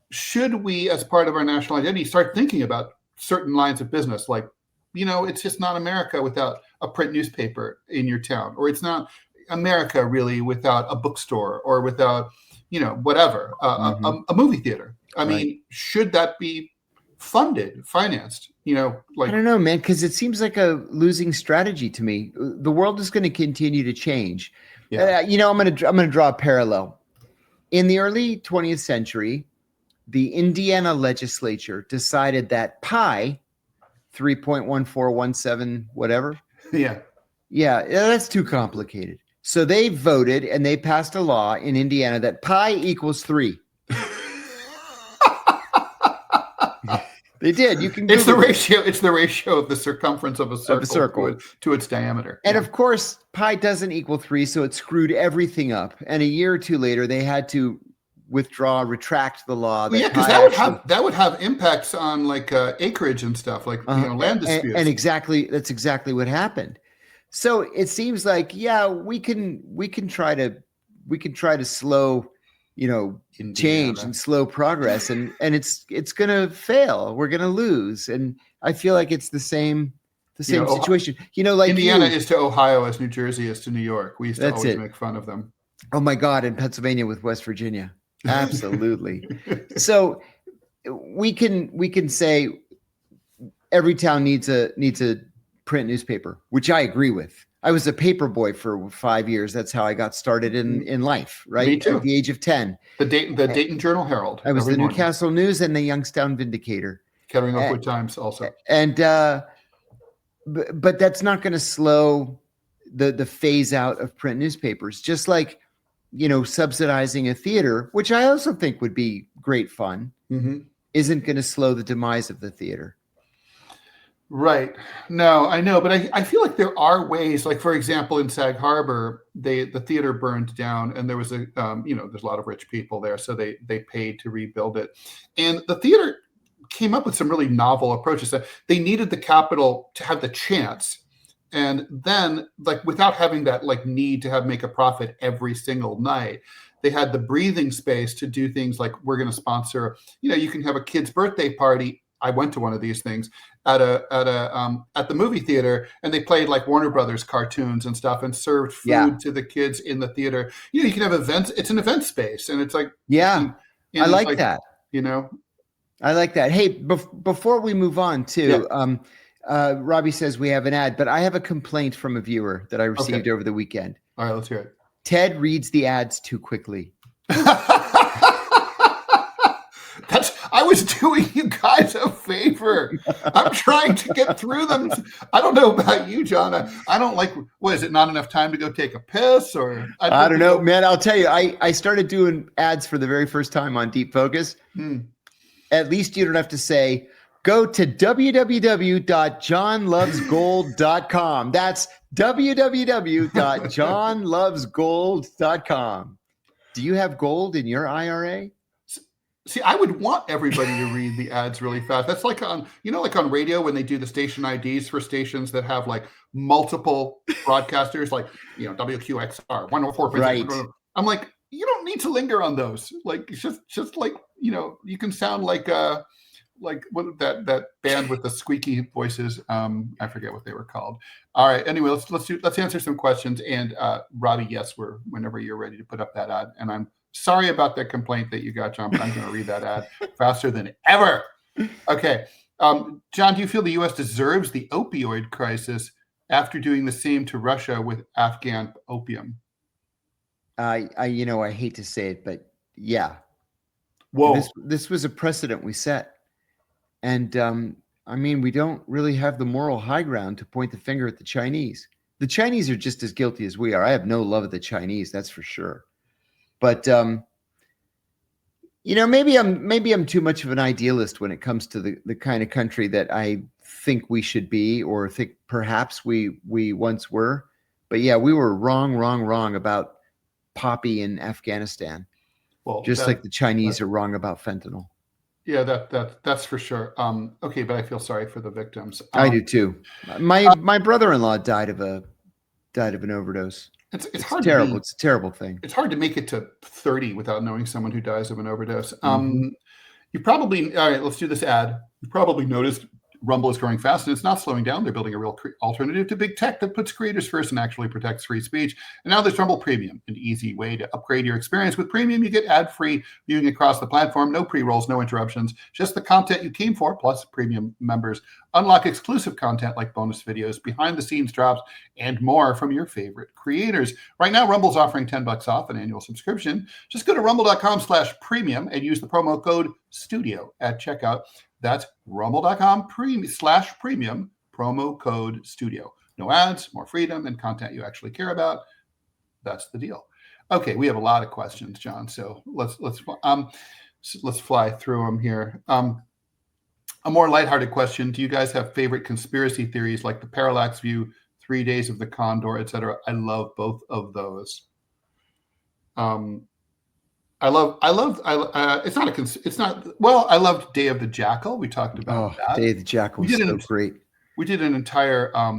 should we, as part of our national identity, start thinking about certain lines of business? Like, it's just not America without a print newspaper in your town, or it's not America really without a bookstore, or without, whatever, a movie theater. I mean, should that be financed? I don't know, man, because it seems like a losing strategy to me. The world is going to continue to change. Yeah. I'm going to draw a parallel. In the early 20th century, the Indiana legislature decided that pi, 3.1417, whatever. Yeah, that's too complicated. So they voted and they passed a law in Indiana that pi equals 3. They did. You can. It's the ratio. It's the ratio of the circumference of a circle, to its diameter. And of course, pi doesn't equal 3, so it screwed everything up. And a year or two later, they had to retract the law. Because that would have impacts on like acreage and stuff, like land disputes. And that's exactly what happened. So it seems like we can try to slow. Change and slow progress, and it's gonna fail. We're gonna lose, and I feel like it's the same situation. Like Indiana is to Ohio as New Jersey is to New York. We used to always make fun of them. Oh my God, in Pennsylvania with West Virginia, absolutely. So we can say every town needs a print newspaper, which I agree with. I was a paper boy for 5 years. That's how I got started in life, right? Me too. At the age of 10. The Dayton Journal Herald. I was the morning. Newcastle News and the Youngstown Vindicator. Kettering Oakwood Times also. And but that's not going to slow the phase out of print newspapers. Just like, subsidizing a theater, which I also think would be great fun, isn't going to slow the demise of the theater. Right. No, I know, but I feel like there are ways. Like, for example, in Sag Harbor, the theater burned down, and there was there's a lot of rich people there, so they paid to rebuild it, and the theater came up with some really novel approaches. That they needed the capital to have the chance, and then like without having that like need to make a profit every single night. They had the breathing space to do things like, we're going to sponsor. You can have a kid's birthday party. I went to one of these things at the movie theater, and they played like Warner Brothers cartoons and stuff, and served food to the kids in the theater. You can have events. It's an event space, and it's like I like that. I like that. Hey, before we move on, too, Robbie says we have an ad, but I have a complaint from a viewer that I received over the weekend. All right, let's hear it. Ted reads the ads too quickly. I was doing you guys a favor. I'm trying to get through them. I don't know about you, John. I don't like, what is it, not enough time to go take a piss? Or I don't know, man. I'll tell you, I started doing ads for the very first time on Deep Focus. At least you don't have to say, go to www.johnlovesgold.com. That's www.johnlovesgold.com. Do you have gold in your IRA? See, I would want everybody to read the ads really fast. That's like on, like on radio when they do the station IDs for stations that have like multiple broadcasters, like, WQXR 104.6. Right. I'm like, you don't need to linger on those. Like, it's just like, you can sound like what that band with the squeaky voices. I forget what they were called. All right. Anyway, let's answer some questions. And Robbie, yes, whenever you're ready to put up that ad. And I'm sorry about that complaint that you got, John, but I'm going to read that ad faster than ever. Okay. John, do you feel the U.S. deserves the opioid crisis after doing the same to Russia with Afghan opium? I hate to say it, but yeah. Whoa. This was a precedent we set. And we don't really have the moral high ground to point the finger at the Chinese. The Chinese are just as guilty as we are. I have no love of the Chinese, that's for sure. But maybe I'm too much of an idealist when it comes to the kind of country that I think we should be, or think perhaps we once were. But yeah, we were wrong about poppy in Afghanistan. Well, just like the Chinese are wrong about fentanyl. Yeah, that's for sure. Okay, but I feel sorry for the victims. I do too. My brother-in-law died of an overdose. It's hard. Terrible. It's a terrible thing. It's hard to make it to 30 without knowing someone who dies of an overdose. You probably, all right, let's do this ad. You probably noticed Rumble is growing fast and it's not slowing down. They're building a real alternative to big tech that puts creators first and actually protects free speech. And now there's Rumble Premium, an easy way to upgrade your experience. With Premium, you get ad-free viewing across the platform, no pre-rolls, no interruptions, just the content you came for, plus Premium members unlock exclusive content like bonus videos, behind-the-scenes drops, and more from your favorite creators. Right now, Rumble's offering $10 off an annual subscription. Just go to rumble.com/premium and use the promo code STUDIO at checkout. That's rumble.com/premium, promo code STUDIO. No ads, more freedom, and content you actually care about. That's the deal. Okay, we have a lot of questions, John. So let's fly through them here. A more lighthearted question: do you guys have favorite conspiracy theories like the parallax view, 3 Days of the Condor, etc.? I love both of those. I loved Day of the Jackal. We talked about that. Day of the Jackal was so great. We did an entire, I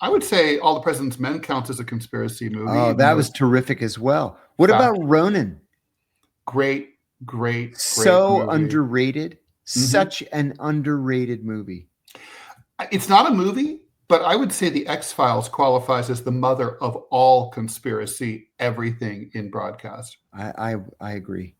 would say All the President's Men counts as a conspiracy movie. Oh, that was terrific as well. What about Ronin? Great so movie. Underrated. Such an underrated movie. It's not a movie, but I would say the X-Files qualifies as the mother of all conspiracy, everything in broadcast. I agree.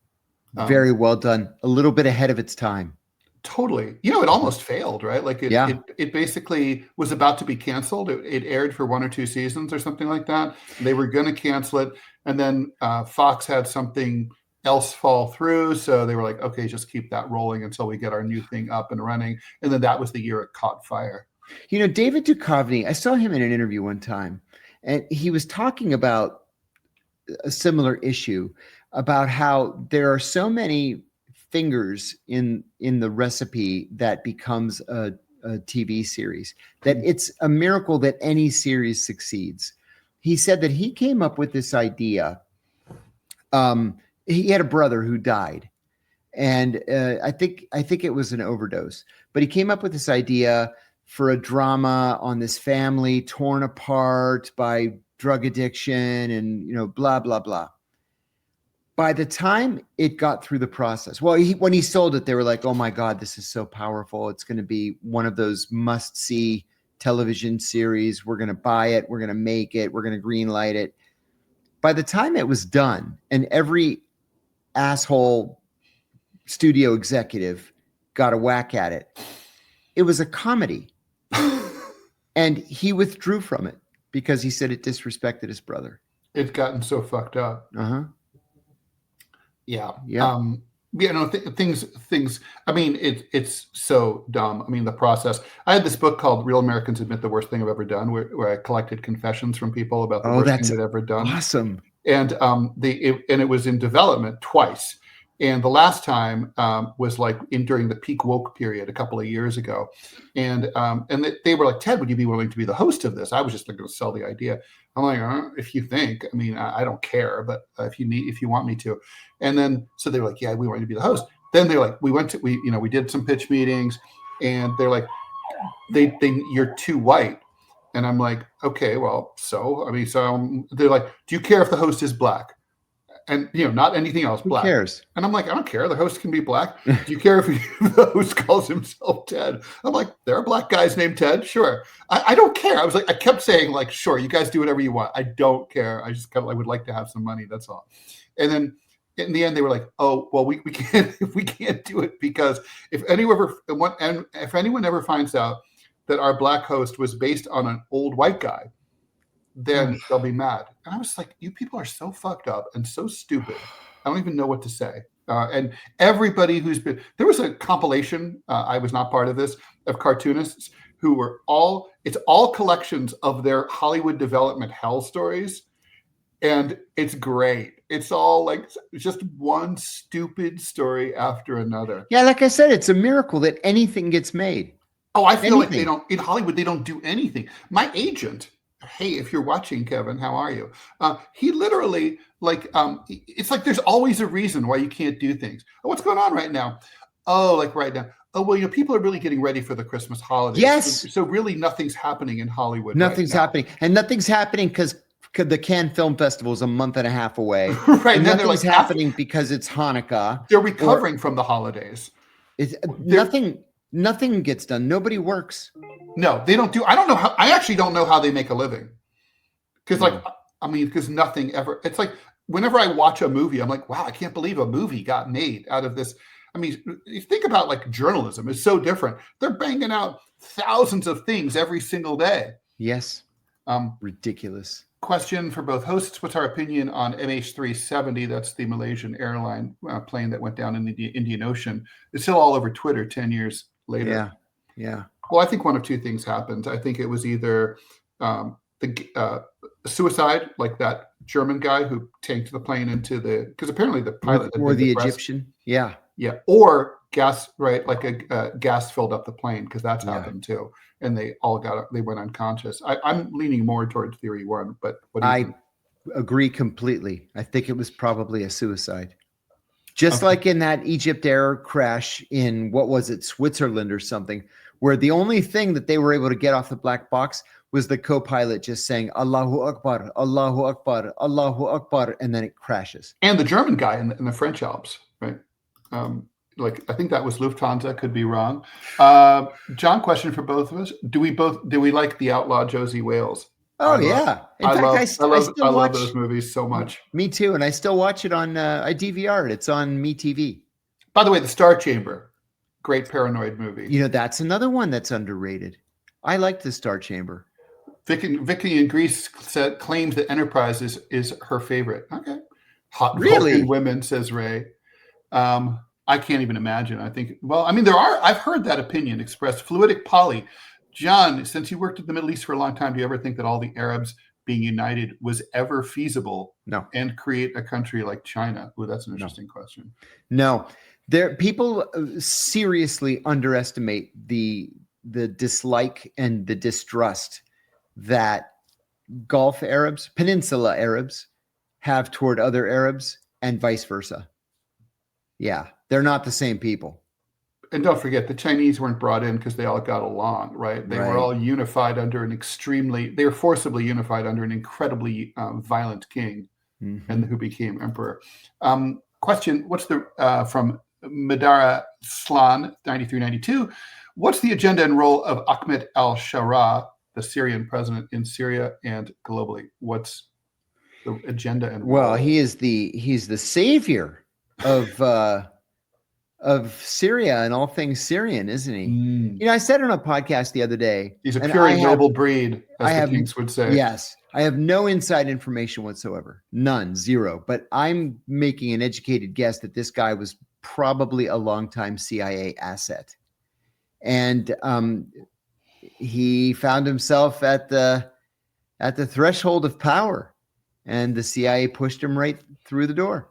Very well done. A little bit ahead of its time. Totally. It almost failed, right? Like it basically was about to be canceled. It aired for 1 or 2 seasons or something like that. They were going to cancel it. And then Fox had something else fall through. So they were like, okay, just keep that rolling until we get our new thing up and running. And then that was the year it caught fire. David Duchovny, I saw him in an interview one time, and he was talking about a similar issue about how there are so many fingers in the recipe that becomes a TV series, that it's a miracle that any series succeeds. He said that he came up with this idea. He had a brother who died, and I think it was an overdose, but he came up with this idea for a drama on this family torn apart by drug addiction and, blah, blah, blah. By the time it got through the process, when he sold it, they were like, oh my God, this is so powerful. It's going to be one of those must-see television series. We're going to buy it. We're going to make it. We're going to green light it. By the time it was done, and every asshole studio executive got a whack at it, It was a comedy. And he withdrew from it because he said it disrespected his brother. It's gotten so fucked up. Uh-huh. Yeah. Yeah. Things. I mean, it's so dumb. I mean, the process. I had this book called "Real Americans Admit the Worst Thing I've Ever Done," where I collected confessions from people about the worst thing they'd ever done. Awesome. And it was in development twice. And the last time was like during the peak woke period a couple of years ago, and they were like, Ted, would you be willing to be the host of this? I was just going to sell the idea. I'm like, if you think, I mean, I don't care, but if you want me to, and then so they were like, yeah, we want you to be the host. Then they're like, we did some pitch meetings, and they're like, you're too white, and I'm like, okay, well, so they're like, do you care if the host is black? And not anything else. Black. Who cares? And I'm like, I don't care. The host can be black. Do you care if the host calls himself Ted? I'm like, there are black guys named Ted. Sure. I don't care. I was like, I kept saying like, sure, you guys do whatever you want. I don't care. I just I would like to have some money. That's all. And then in the end, they were like, oh, well, we can't do it because if anyone ever finds out that our black host was based on an old white guy, then they'll be mad. And I was like, you people are so fucked up and so stupid. I don't even know what to say. And everybody there was a compilation, I was not part of this, of cartoonists who were it's all collections of their Hollywood development hell stories. And it's great. It's all like just one stupid story after another. Yeah, like I said, it's a miracle that anything gets made. Oh, I feel like in Hollywood, they don't do anything. My agent, hey, if you're watching, Kevin, how are you? He literally it's like there's always a reason why you can't do things. Oh, what's going on right now? Oh, like right now. Oh, well, people are really getting ready for the Christmas holidays. Yes. So really nothing's happening in Hollywood. Nothing's happening. And nothing's happening because the Cannes Film Festival is a month and a half away. Right. And nothing's happening because it's Hanukkah. They're recovering from the holidays. Nothing gets done. Nobody works. No, they don't do. I actually don't know how they make a living. Because nothing ever. It's like whenever I watch a movie, I'm like, wow, I can't believe a movie got made out of this. I mean, you think about like journalism is so different. They're banging out thousands of things every single day. Yes. Ridiculous. Question for both hosts. What's our opinion on MH370? That's the Malaysian airline plane that went down in the Indian Ocean. It's still all over Twitter 10 years later. Yeah. Well, I think one of two things happened. I think it was either the suicide, like that German guy who tanked the plane because apparently the pilot or the Egyptian. Yeah, or gas, right? Like a gas filled up the plane because that's happened too, and they went unconscious. I'm leaning more toward theory one, but what do you think? Agree completely. I think it was probably a suicide. Just like in that Egypt Air crash in, what was it, Switzerland or something, where the only thing that they were able to get off the black box was the co-pilot just saying, Allahu Akbar, Allahu Akbar, Allahu Akbar, and then it crashes. And the German guy in the French Alps, right? I think that was Lufthansa, could be wrong. John, question for both of us. Do we like the outlaw Josie Wales? Oh, yeah. I love those movies so much. Me too. And I still watch it on, I DVR it. It's on MeTV. By the way, The Star Chamber, great paranoid movie. That's another one that's underrated. I like The Star Chamber. Vicky in Greece claims that Enterprise is her favorite. Okay. Hot really? Women, says Ray. I can't even imagine. I think, I've heard that opinion expressed. Fluidic Poly. John, since you worked in the Middle East for a long time, do you ever think that all the Arabs being united was ever feasible? No. And create a country like China? Oh, that's an interesting question. No. People seriously underestimate the dislike and the distrust that Gulf Arabs, Peninsula Arabs have toward other Arabs and vice versa. Yeah, they're not the same people. And don't forget, the Chinese weren't brought in because they all got along, right? They were all unified under they were forcibly unified under an incredibly violent king, and who became emperor. Question, what's from Madara Slan, 9392, what's the agenda and role of Ahmed al-Shara, the Syrian president, in Syria and globally? What's the agenda and role? Well, he's the savior of of Syria and all things Syrian, isn't he? You know, I said on a podcast the other day. He's a pure and noble breed, as the Kings would say. Yes. I have no inside information whatsoever. None, zero. But I'm making an educated guess that this guy was probably a longtime CIA asset. And he found himself at the threshold of power, and the CIA pushed him right through the door.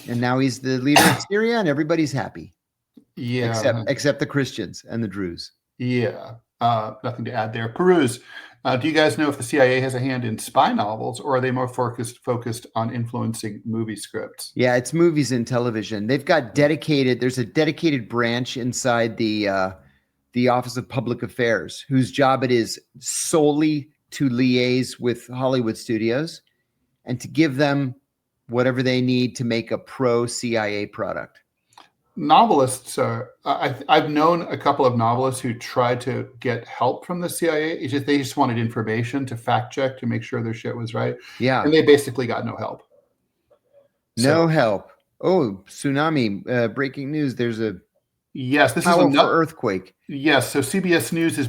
And now he's the leader of Syria, and everybody's happy. Yeah. Except the Christians and the Druze. Yeah. Nothing to add there. Peruse, do you guys know if the CIA has a hand in spy novels, or are they more focused on influencing movie scripts? Yeah, it's movies and television. They've got there's a dedicated branch inside the Office of Public Affairs, whose job it is solely to liaise with Hollywood studios and to give them whatever they need to make a pro-CIA product. Novelists are, I've known a couple of novelists who tried to get help from the CIA. They just wanted information to fact check to make sure their shit was right. Yeah. And they basically got no help. No help. Oh, tsunami, breaking news. There's a this is powerful earthquake. Yes. So CBS News is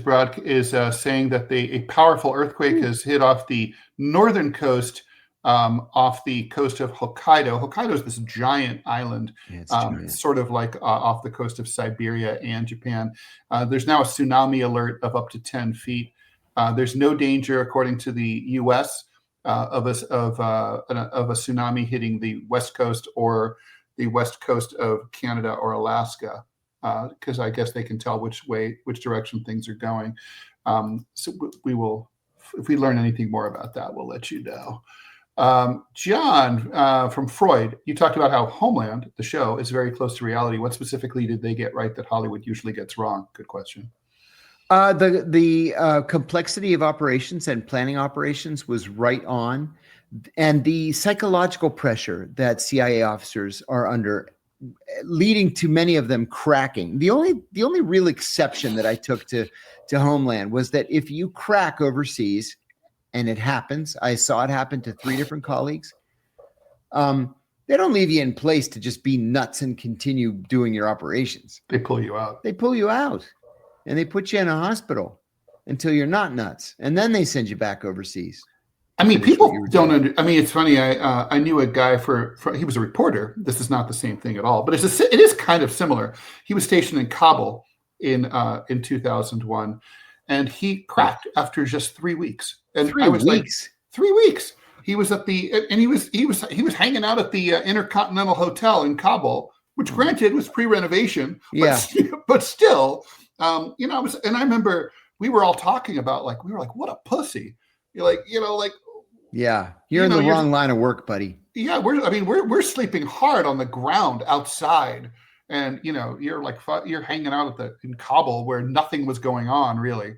saying that a powerful earthquake has hit off the northern coast, off the coast of Hokkaido. Hokkaido is this giant island, sort of like off the coast of Siberia and Japan. There's now a tsunami alert of up to 10 feet. There's no danger, according to the U.S., of a tsunami hitting the west coast or the west coast of Canada or Alaska, because I guess they can tell which direction things are going. So we will, if we learn anything more about that, we'll let you know. John, from Freud, you talked about how Homeland, the show, is very close to reality. What specifically did they get right that Hollywood usually gets wrong? Good question. The complexity of operations and planning operations was right on, and the psychological pressure that CIA officers are under, leading to many of them cracking. The only real exception that I took to Homeland was that if you crack overseas, and it happens, I saw it happen to 3 different colleagues, they don't leave you in place to just be nuts and continue doing your operations. They pull you out. And they put you in a hospital until you're not nuts. And then they send you back overseas. I mean, people don't I mean, it's funny. I knew a guy he was a reporter. This is not the same thing at all, but it is kind of similar. He was stationed in Kabul in 2001, and he cracked after just 3 weeks. And 3 weeks? Like, 3 weeks. He was he was hanging out at the Intercontinental Hotel in Kabul, which granted was pre-renovation, but still, I remember we were all talking about what a pussy. You're you're in the wrong line of work, buddy. Yeah, we're sleeping hard on the ground outside, and you're hanging out in Kabul where nothing was going on really.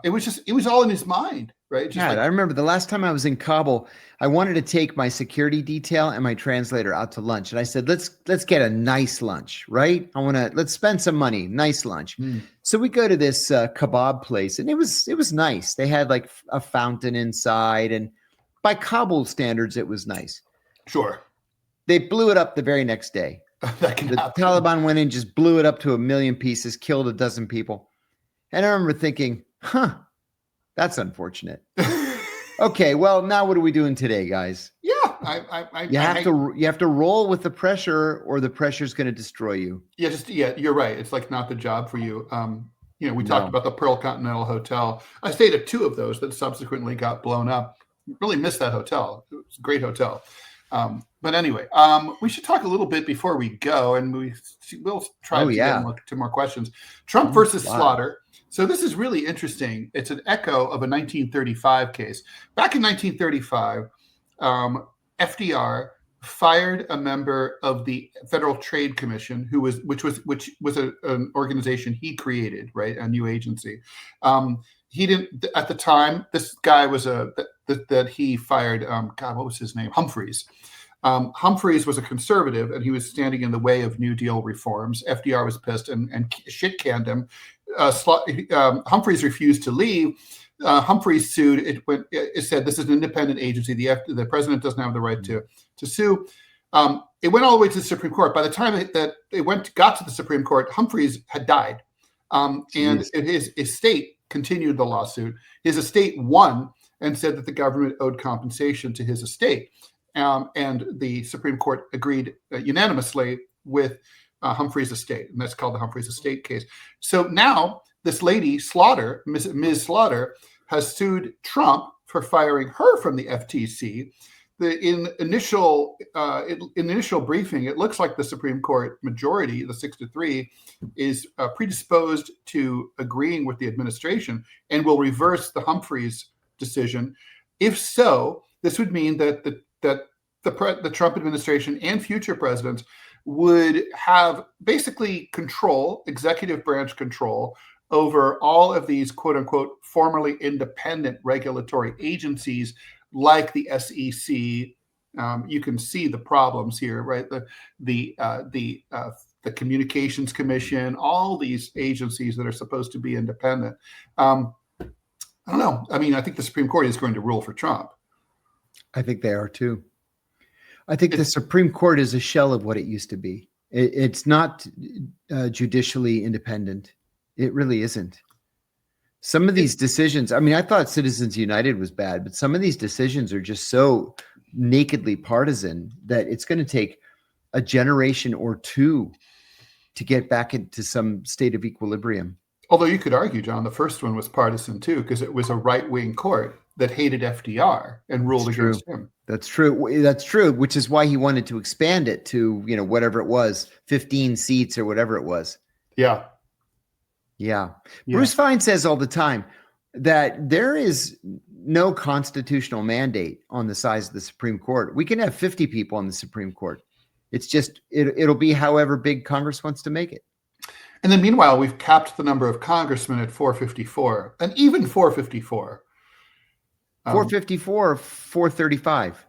It was all in his mind, right? I remember the last time I was in Kabul, I wanted to take my security detail and my translator out to lunch, and I said, let's get a nice lunch, right? Let's spend some money, nice lunch. So we go to this kebab place, and it was nice. They had like a fountain inside, and by Kabul standards, it was nice. Sure. They blew it up the very next day. The Taliban went in, just blew it up to 1 million pieces, killed a dozen people. And I remember thinking, that's unfortunate. Okay, well, now what are we doing today, guys? Yeah, you have to roll with the pressure, or the pressure's going to destroy you. You're right. It's like not the job for you. We talked about the Pearl Continental Hotel. I stayed at 2 of those that subsequently got blown up. Really missed that hotel. It was a great hotel. But anyway, we should talk a little bit before we go, and we'll try to get to more questions. Trump versus Slaughter. So this is really interesting. It's an echo of a 1935 case. Back in 1935, FDR fired a member of the Federal Trade Commission, which was an organization he created, right? A new agency. He didn't at the time. This guy was that he fired. God, what was his name? Humphreys. Humphreys was a conservative, and he was standing in the way of New Deal reforms. FDR was pissed and shit canned him. Humphreys refused to leave. Humphreys sued. It said this is an independent agency. The president doesn't have the right to sue. it went all the way to the Supreme Court. By the time that got to the Supreme Court, Humphreys had died, and his estate continued the lawsuit. His estate won and said that the government owed compensation to his estate, and the Supreme Court agreed unanimously with Humphreys' estate, and that's called the Humphreys' estate case. So now this lady Slaughter, Ms. Slaughter, has sued Trump for firing her from the FTC. In initial briefing, it looks like the Supreme Court majority, the 6-3, is predisposed to agreeing with the administration and will reverse the Humphreys decision. If so, this would mean that the Trump administration and future presidents would have basically control, executive branch control, over all of these quote unquote formerly independent regulatory agencies like the SEC. You can see the problems here, right? The Communications Commission, all these agencies that are supposed to be independent. I don't know. I mean, I think the Supreme Court is going to rule for Trump. I think they are too. I think the Supreme Court is a shell of what it used to be. It's not judicially independent. It really isn't. Some of these decisions, I mean, I thought Citizens United was bad, but some of these decisions are just so nakedly partisan that it's going to take a generation or two to get back into some state of equilibrium. Although you could argue, John, the first one was partisan too, because it was a right-wing court that hated FDR and ruled against him. That's true. That's true, which is why he wanted to expand it to, whatever it was, 15 seats or whatever it was. Yeah. Yeah. Bruce Fein says all the time that there is no constitutional mandate on the size of the Supreme Court. We can have 50 people on the Supreme Court. It's just, it'll be however big Congress wants to make it. And then meanwhile, we've capped the number of congressmen at 454, and even 454. 454, 435.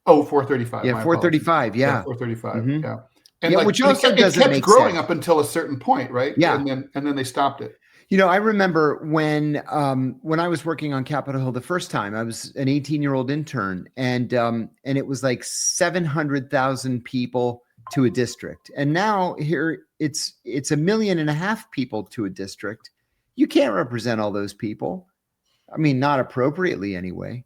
Oh, 435. Yeah, 435. Yeah. 435. Mm-hmm. Yeah. And which also doesn't make sense. It kept growing up until a certain point, right? Yeah. And then they stopped it. I remember when I was working on Capitol Hill the first time, I was an 18-year-old intern, and it was like 700,000 people to a district. And now here it's 1.5 million people to a district. You can't represent all those people. I mean, not appropriately anyway.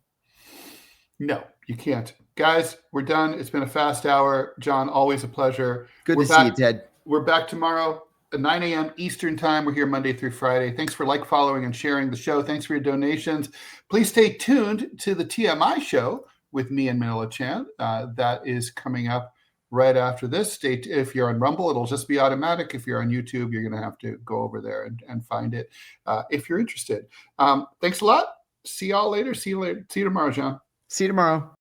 No, you can't. Guys, we're done. It's been a fast hour. John, always a pleasure. Good to see you, Ted. We're back tomorrow at 9 a.m. Eastern time. We're here Monday through Friday. Thanks for following, and sharing the show. Thanks for your donations. Please stay tuned to the TMI show with me and Manila Chan. That is coming up right after this. If you're on Rumble, it'll just be automatic. If you're on YouTube, you're going to have to go over there and find it if you're interested. Thanks a lot. See y'all later. See you tomorrow, John. See you tomorrow.